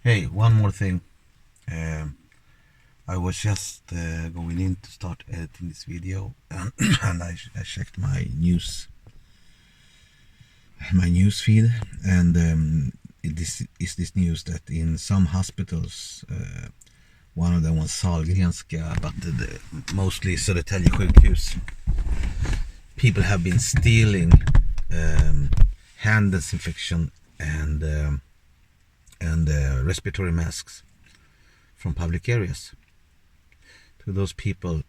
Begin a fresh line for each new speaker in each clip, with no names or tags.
Hey, one more thing. I was just going in to start editing this video, and I checked my news feed, and this is this news that in some hospitals, one of them was Sahlgrenska, but mostly Södertälje sjukhus, people have been stealing hand disinfection and respiratory masks from public areas. To those people,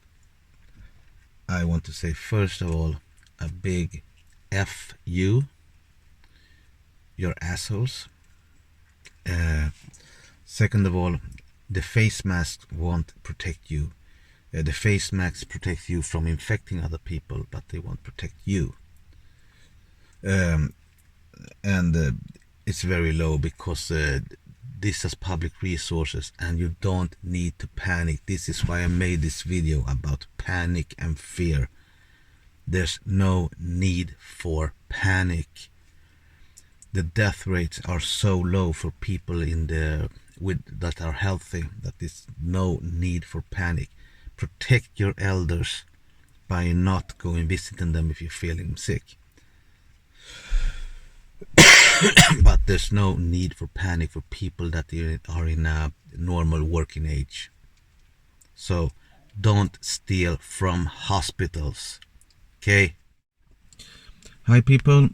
I want to say, first of all, a big F you, you're assholes. Second of all, the face masks won't protect you. The face masks protect you from infecting other people, but they won't protect you. And it's very low because this is public resources and you don't need to panic. This is why I made this video about panic and fear. There's no need for panic. The death rates are so low for people that are healthy that there's no need for panic. Protect your elders by not going visiting them if you're feeling sick. But there's no need for panic for people that are in a normal working age. So don't steal from hospitals. Okay? Hi people,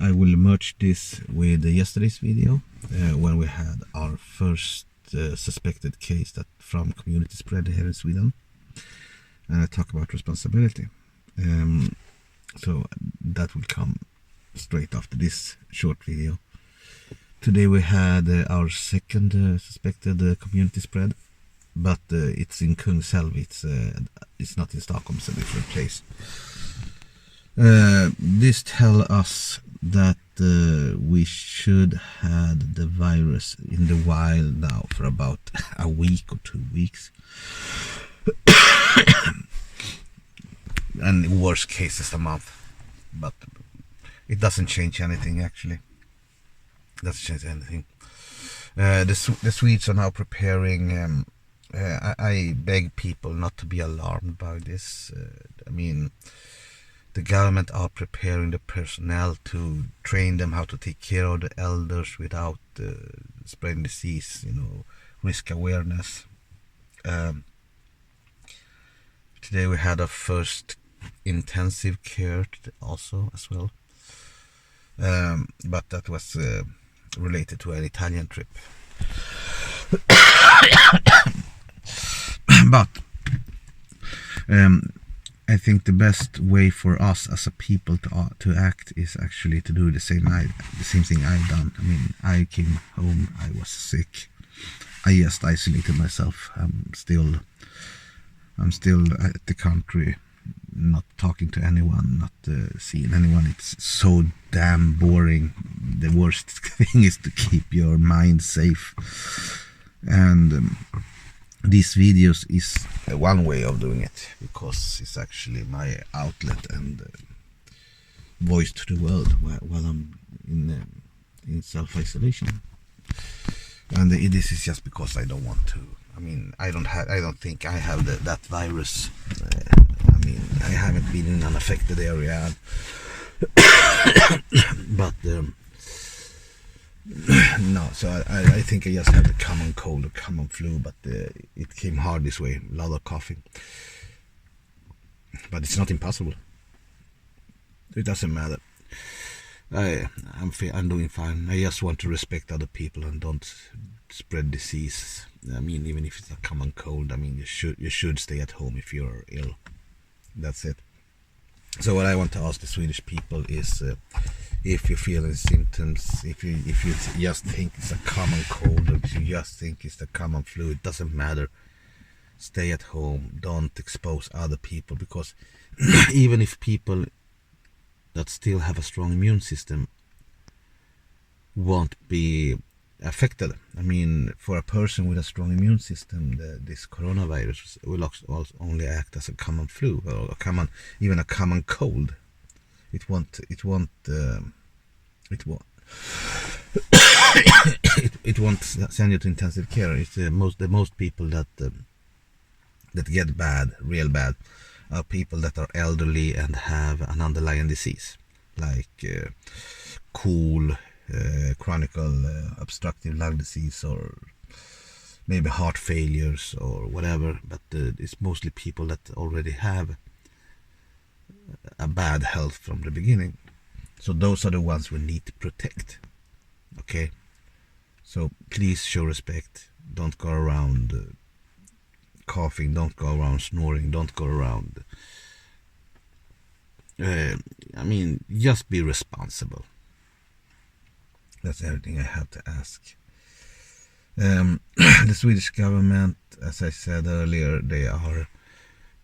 I will merge this with yesterday's video when we had our first suspected case that from community spread here in Sweden, and I talk about responsibility. So that will come straight after this short video. Today we had our second suspected community spread, but it's in Kungälv. It's not in Stockholm, it's a different place. This tells us that we should have the virus in the wild now for about a week or 2 weeks. And worst cases a month. But it doesn't change anything actually. It doesn't change anything. The Swedes are now preparing. I beg people not to be alarmed by this. I mean, the government are preparing the personnel to train them how to take care of the elders without spreading disease, risk awareness. Today we had our first intensive care also as well. But that was related to an Italian trip. But I think the best way for us as a people to act is actually to do the same thing I've done. I mean, I came home, I was sick, I just isolated myself. I'm still at the country, not talking to anyone, not seeing anyone. It's so damn boring. The worst thing is to keep your mind safe, and these videos is one way of doing it, because it's actually my outlet and voice to the world while I'm in self-isolation. And this is just because I don't want to. I mean, I don't think I have that virus. I mean, I haven't been in an affected area, but no. So I think I just have the common cold or common flu, but it came hard this way. A lot of coughing, but it's not impossible. It doesn't matter. I'm doing fine. I just want to respect other people and don't spread disease. I mean, even if it's a common cold, I mean, you should stay at home if you're ill. That's it. So what I want to ask the Swedish people is, if you're feeling symptoms, if you just think it's a common cold, or if you just think it's the common flu, it doesn't matter. Stay at home. Don't expose other people, because even if people that still have a strong immune system won't be affected. I mean, for a person with a strong immune system, this coronavirus will only act as a common flu, or even a common cold. It won't won't send you to intensive care. It's the most people that get real bad, are people that are elderly and have an underlying disease like chronic obstructive lung disease, or maybe heart failures or whatever. But it's mostly people that already have a bad health from the beginning. So those are the ones we need to protect. Okay, so please show respect. Don't go around coughing, don't go around snoring, don't go around just be responsible. That's everything I have to ask. The Swedish government, as I said earlier, they are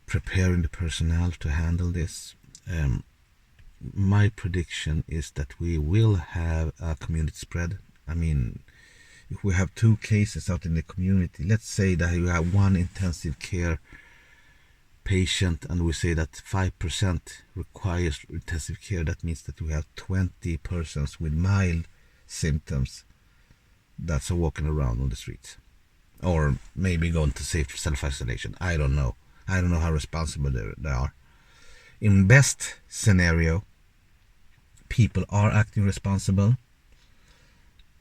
preparing the personnel to handle this. My prediction is that we will have a community spread. I mean, if we have 2 cases out in the community, let's say that you have 1 intensive care patient and we say that 5% requires intensive care, that means that we have 20 persons with mild symptoms that's walking around on the streets, or maybe going to safe self-isolation. I don't know how responsible they are. In best scenario, people are acting responsible,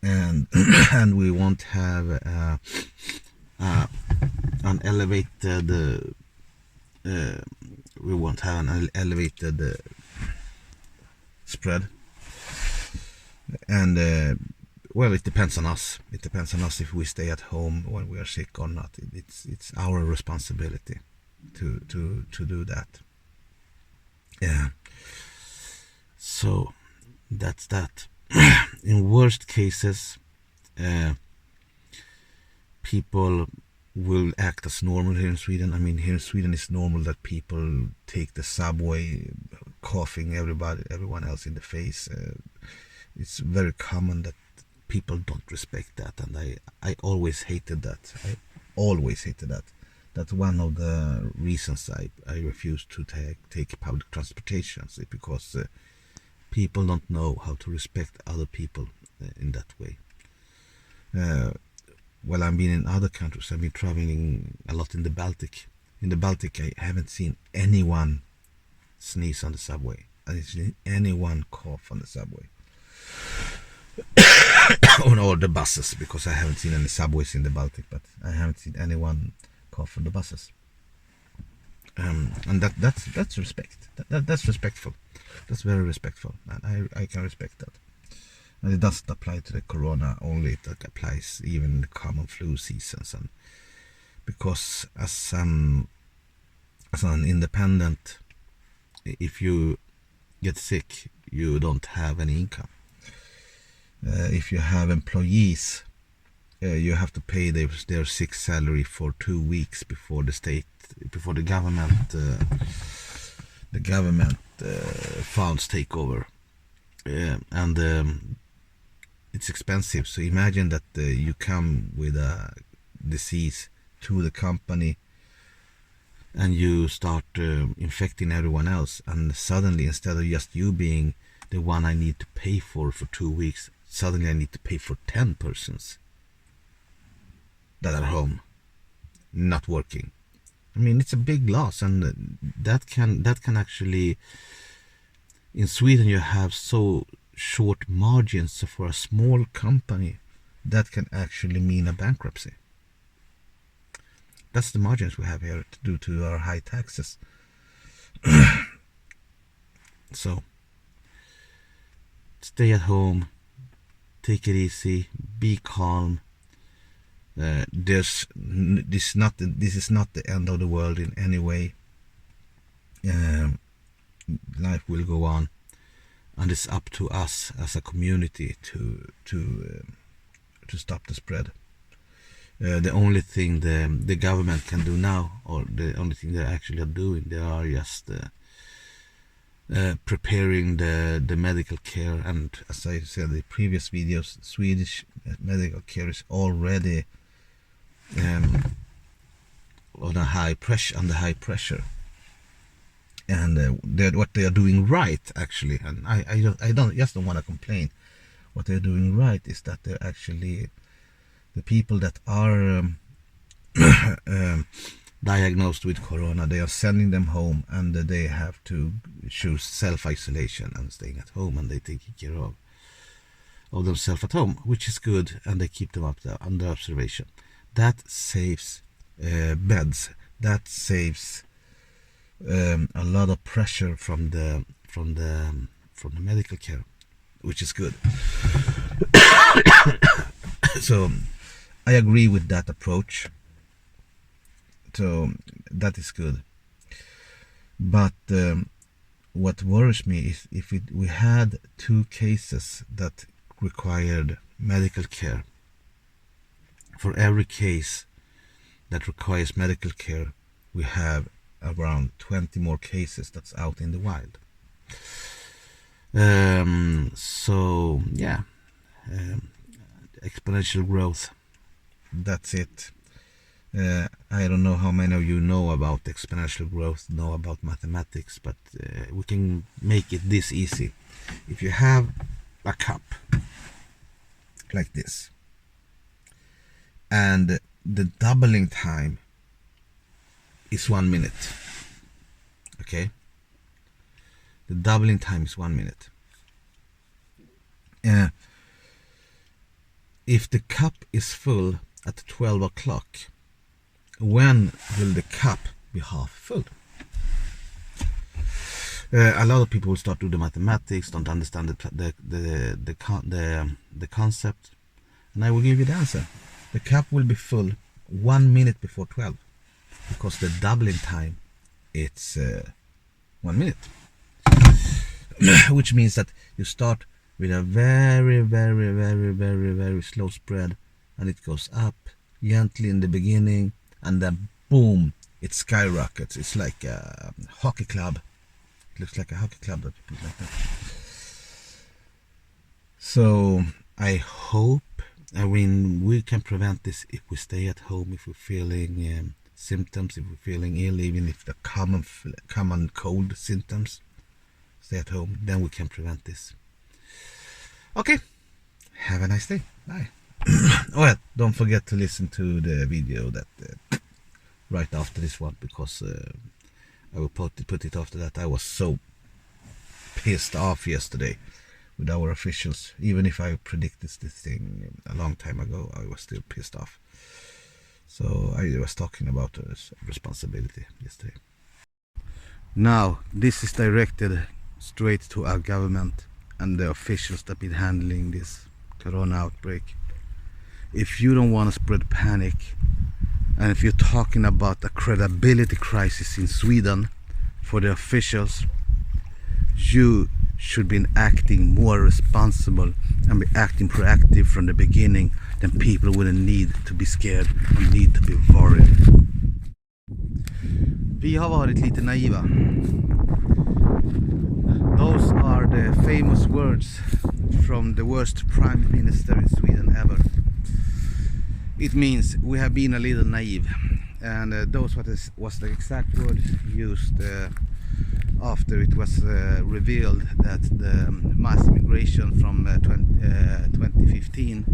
and and we won't have an elevated spread. And well, it depends on us. It depends on us if we stay at home when we are sick or not. It's our responsibility to do that. Yeah. So that's that. In worst cases, people will act as normal here in Sweden. I mean, here in Sweden it's normal that people take the subway coughing everyone else in the face. It's very common that people don't respect that, and I always hated that. That's one of the reasons I refuse to take public transportation, because people don't know how to respect other people in that way. Well, I've been in other countries. I've been traveling a lot in the Baltic. In the Baltic, I haven't seen anyone sneeze on the subway. I haven't seen anyone cough on the subway. Or the buses, because I haven't seen any subways in the Baltic, but I haven't seen anyone cough on the buses. And that's respect. That's respectful. That's very respectful, and I can respect that. And it doesn't apply to the corona only, it applies even in the common flu seasons. And because as an independent, if you get sick, you don't have any income. If you have employees, you have to pay their sick salary for 2 weeks before the government funds take over, and it's expensive. So imagine that you come with a disease to the company and you start infecting everyone else, and suddenly, instead of just you being the one I need to pay for 2 weeks, suddenly I need to pay for 10 persons that are home, not working. I mean, it's a big loss, and that can actually, in Sweden you have so short margins, so for a small company that can actually mean a bankruptcy. That's the margins we have here due to our high taxes. So stay at home, take it easy, be calm. This is not the end of the world in any way. Life will go on, and it's up to us as a community to stop the spread. The only thing the government can do now, or the only thing they actually are doing, they are just preparing the medical care. And as I said in the previous videos, Swedish medical care is already under high pressure, and what they are doing right, actually, and I don't want to complain. What they're doing right is that they're actually the people that are diagnosed with corona, they are sending them home, and they have to choose self-isolation and staying at home, and they take care of themselves at home, which is good, and they keep them up there under observation. That saves beds. That saves a lot of pressure from the medical care, which is good. So I agree with that approach. So that is good. But what worries me is if we had 2 cases that required medical care. For every case that requires medical care, we have around 20 more cases that's out in the wild. So yeah, exponential growth. That's it. I don't know how many of you know about exponential growth, know about mathematics, but we can make it this easy. If you have a cup like this, and the doubling time is 1 minute, okay? The doubling time is 1 minute. If the cup is full at 12 o'clock, when will the cup be half full? A lot of people will start to do the mathematics, don't understand the concept, and I will give you the answer. The cup will be full 1 minute before 12, because the doubling time it's 1 minute, which means that you start with a very, very, very, very, very slow spread, and it goes up gently in the beginning, and then boom, it skyrockets. It's like a hockey club. It looks like a hockey club that people like that. So I hope, we can prevent this if we stay at home, if we're feeling symptoms, if we're feeling ill, even if the common cold symptoms, stay at home, then we can prevent this. Okay, have a nice day. Bye. Well, don't forget to listen to the video that right after this one, because I will put it after that. I was so pissed off yesterday with our officials. Even if I predicted this thing a long time ago, I was still pissed off. So I was talking about responsibility yesterday. Now this is directed straight to our government and the officials that have been handling this corona outbreak. If you don't want to spread panic, and if you're talking about a credibility crisis in Sweden for the officials, you should be acting more responsible and be acting proactive from the beginning. Then people wouldn't need to be scared or need to be worried. Vi har varit lite naiva. Those are the famous words from the worst prime minister in Sweden ever. It means we have been a little naive, and those was the exact word used after it was revealed that the mass migration from 2015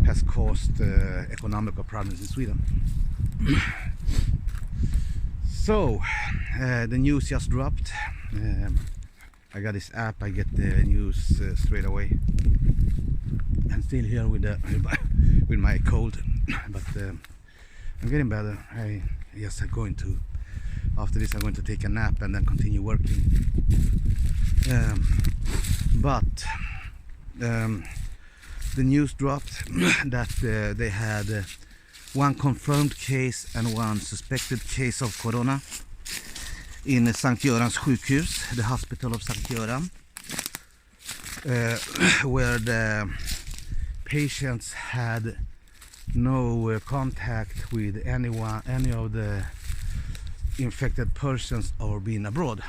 has caused economical problems in Sweden. So the news just dropped. I got this app, I get the news straight away. I'm still here with my cold, but I'm getting better. After this I'm going to take a nap and then continue working. But the news dropped that they had one confirmed case and one suspected case of corona in Sankt Görans sjukhus, the hospital of Sankt Göran, where the patients had no contact with any of the infected persons or being abroad,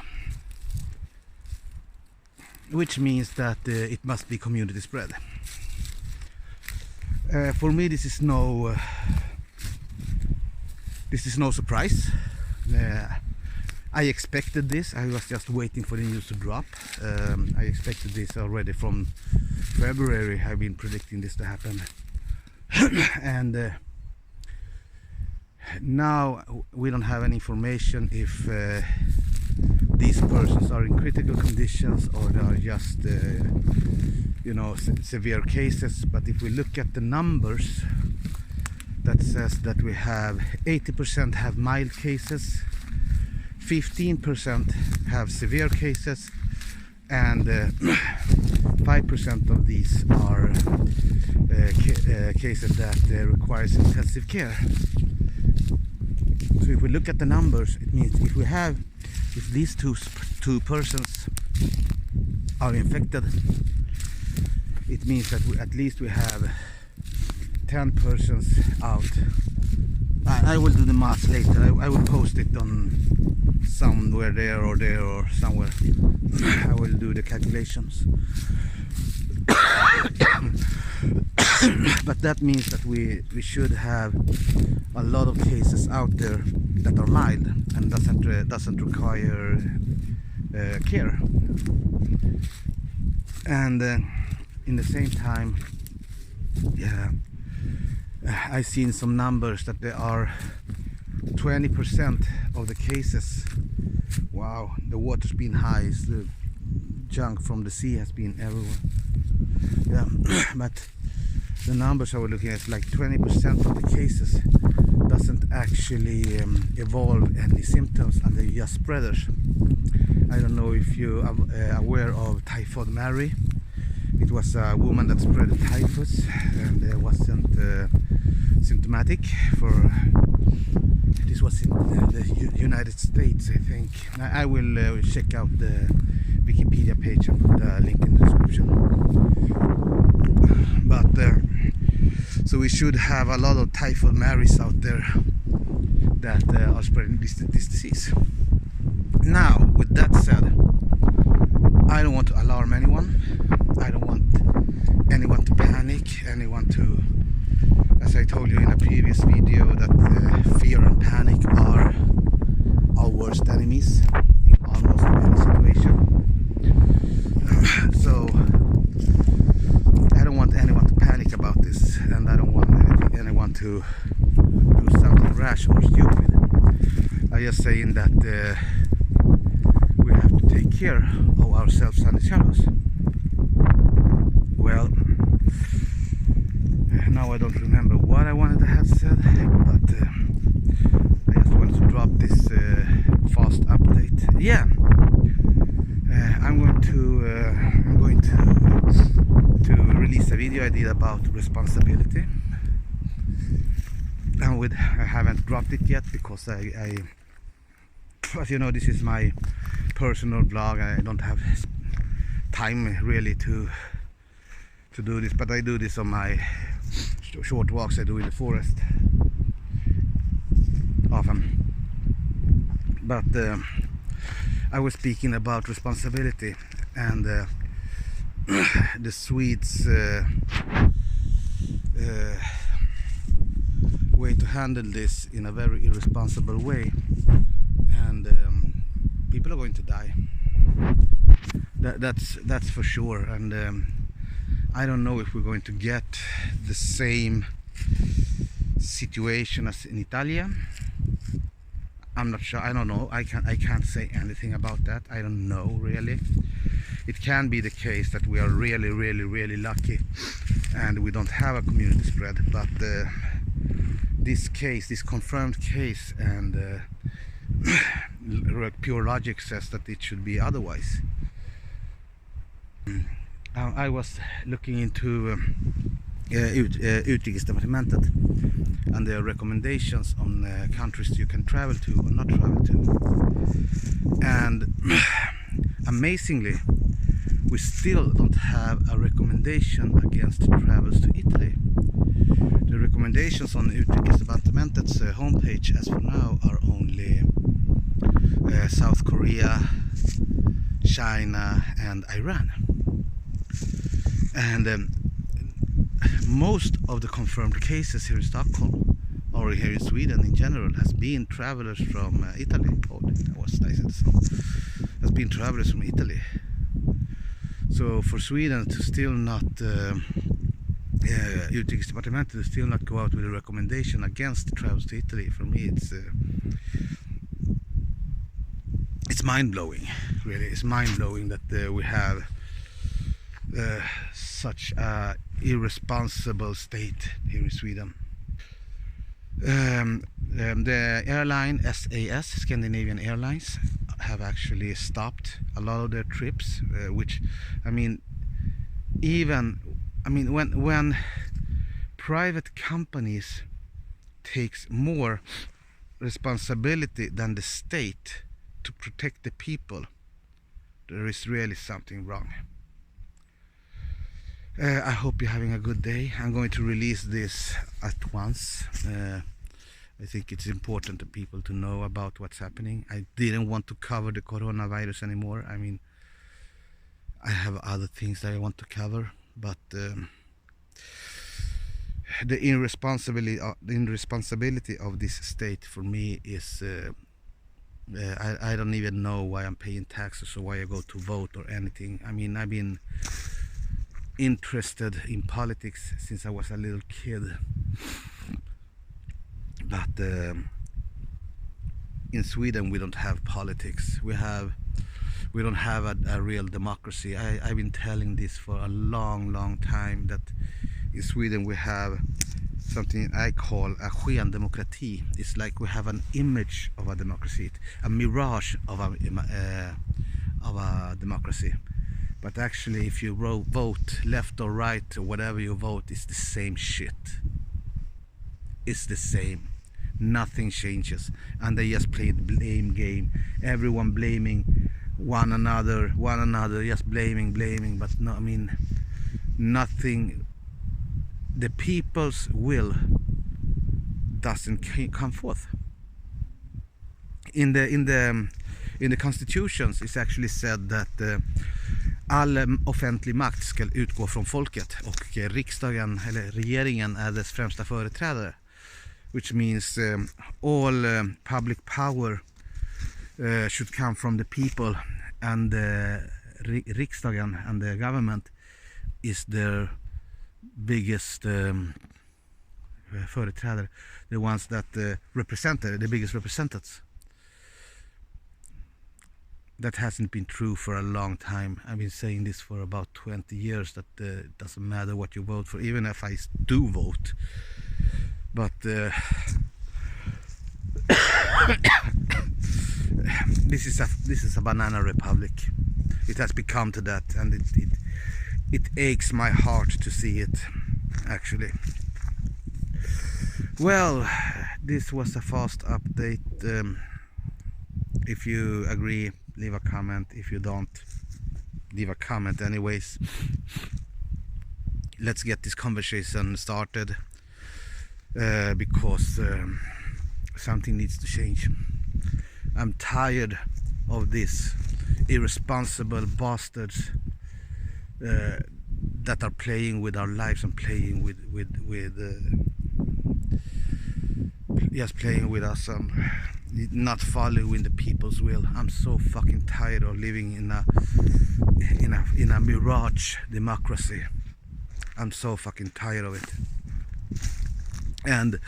which means that it must be community spread. For me, this is no surprise. I expected this. I was just waiting for the news to drop. I expected this already from February. I've been predicting this to happen.
And now we don't have any information if these persons are in critical conditions or they are just severe cases. But if we look at the numbers, that says that we have 80% have mild cases, 15% have severe cases, and 5% of these are cases that requires intensive care. So if we look at the numbers, it means if these two persons are infected, it means that at least we have 10 persons out. I will do the math later. I will post it on somewhere there or somewhere. I will do the calculations. But that means that we should have a lot of cases out there that are mild and doesn't require care. And in the same time, I've seen some numbers that there are 20% of the cases. Wow, the water's been high. The junk from the sea has been everywhere. Yeah, but the numbers I was looking at, like 20% of the cases doesn't actually evolve any symptoms, and they're just spreaders. I don't know if you are aware of Typhoid Mary. It was a woman that spread typhus and wasn't symptomatic. This was in the United States, I think. I will check out the Wikipedia page and put the link in the description. But so we should have a lot of Typhoid Marys out there that are spreading this disease. Now, with that said, I don't want to alarm anyone. I don't want anyone to panic, anyone to, as I told you in a previous video, that fear and panic are our worst enemies in almost any situation. So I don't want anyone to panic about this, and I don't want anyone to do something rash or stupid. I'm just saying that we have to take care of ourselves and each other. Well, now I don't remember what I wanted to have said, but I just wanted to drop this fast update. Yeah, I'm going to release a video I did about responsibility, and I haven't dropped it yet because as you know, this is my personal blog. I don't have time really to do this, but I do this on my short walks I do in the forest often. But I was speaking about responsibility and the Swedes way to handle this in a very irresponsible way, and people are going to die. That's for sure. And I don't know if we're going to get the same situation as in Italy. I'm not sure. I don't know. I can't say anything about that. I don't know really. It can be the case that we are really lucky and we don't have a community spread, but this confirmed case, and pure logic says that it should be otherwise. I was looking into Utrikesdepartementet and their recommendations on countries you can travel to or not travel to, and amazingly we still don't have a recommendation against travels to Italy. The recommendations on Utrikesdepartementets homepage as for now are only South Korea, China and Iran. And most of the confirmed cases here in Stockholm or here in Sweden in general has been travelers from Italy. Oh, that was nice. Has been travelers from Italy. So for Sweden to still not Utrikesdepartementet to still not go out with a recommendation against travels to Italy. For me, it's mind-blowing. Really, it's mind-blowing that we have such a irresponsible state here in Sweden. The airline SAS, Scandinavian Airlines, have actually stopped a lot of their trips, which, when private companies takes more responsibility than the state to protect the people, there is really something wrong. I hope you're having a good day. I'm going to release this at once. I think it's important to people to know about what's happening. I didn't want to cover the coronavirus anymore. I have other things that I want to cover, but the irresponsibility of this state for me is I don't even know why I'm paying taxes or why I go to vote or anything. I've been interested in politics since I was a little kid, but in Sweden we don't have politics. We don't have a real democracy. I've been telling this for a long time, that in Sweden we have something I call a skendemokrati. It's like we have an image of a democracy, a mirage of a democracy. But actually, if you vote left or right or whatever you vote, it's the same shit. It's the same. Nothing changes. And they just play the blame game. Everyone blaming one another, just blaming. But no, nothing. The people's will doesn't come forth. In the constitutions, it's actually said that all offentlig makt ska utgå från folket, och riksdagen eller regeringen är dess främsta företrädare, which means all public power should come from the people, and riksdagen and the government is their biggest företrädare, the ones that represent the biggest representatives. That hasn't been true for a long time. I've been saying this for about 20 years, that it doesn't matter what you vote for, even if I do vote. But this is a banana republic. It has become to that, and it aches my heart to see it, actually. Well, this was a fast update. If you agree, leave a comment. If you don't, leave a comment anyways. Let's get this conversation started, because something needs to change. I'm tired of this irresponsible bastards that are playing with our lives and playing with just playing with us, not following the people's will. I'm so fucking tired of living in a mirage democracy. I'm so fucking tired of it. And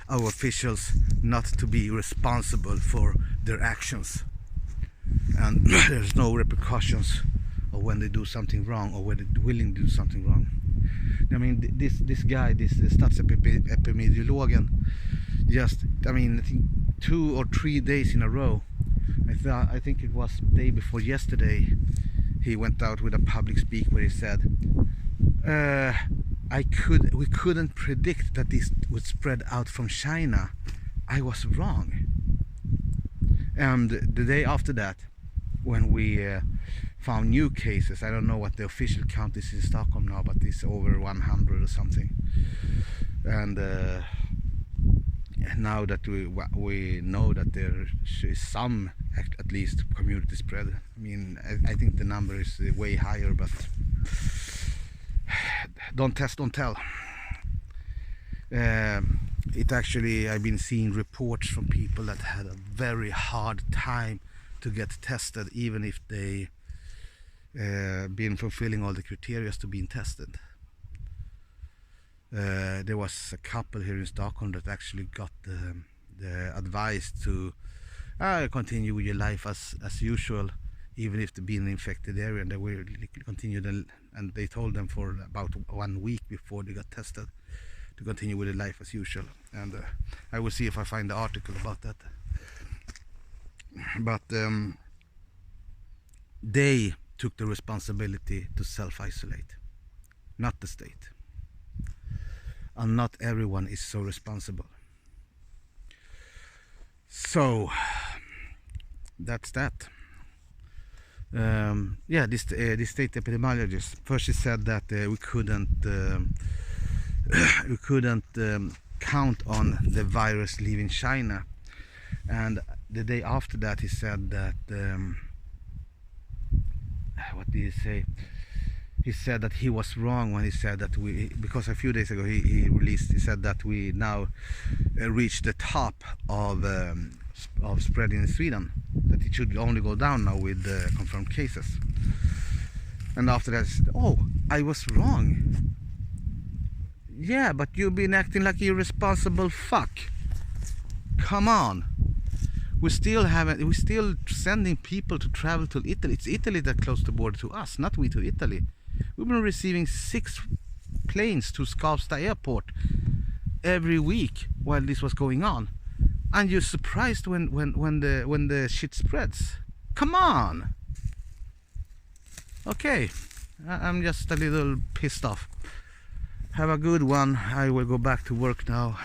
our officials not to be responsible for their actions, and there's no repercussions of when they do something wrong or when they're willing to do something wrong. This guy, this statsepidemiologen, just I think 2 or 3 days in a row, I think it was the day before yesterday, he went out with a public speak where he said, we couldn't predict that this would spread out from China. I was wrong. And the day after that, when we found new cases, I don't know what the official count is in Stockholm now, but it's over 100 or something. And now that we know that there is some, at least, community spread. I think the number is way higher, but don't test, don't tell. It actually, I've been seeing reports from people that had a very hard time to get tested, even if they been fulfilling all the criteria to being tested. There was a couple here in Stockholm that actually got the advice to continue with your life as usual, even if they be in an infected area, and they will continue. And they told them for about 1 week before they got tested to continue with their life as usual. And I will see if I find the article about that. But they took the responsibility to self-isolate, not the state. And not everyone is so responsible. So that's that. Yeah, this state epidemiologist first, she said that we couldn't count on the virus leaving China, and the day after that he said that what did he say? He said that he was wrong when he said that because a few days ago he said that we now reached the top of spreading in Sweden, that it should only go down now with confirmed cases. And after that he said, oh, I was wrong. Yeah, but you've been acting like a irresponsible fuck. Come on. We're still sending people to travel to Italy. It's Italy that closed the border to us, not we to Italy. We've been receiving 6 planes to Skavsta airport every week while this was going on. And you're surprised when the shit spreads. Come on. Okay, I'm just a little pissed off. Have a good one. I will go back to work now.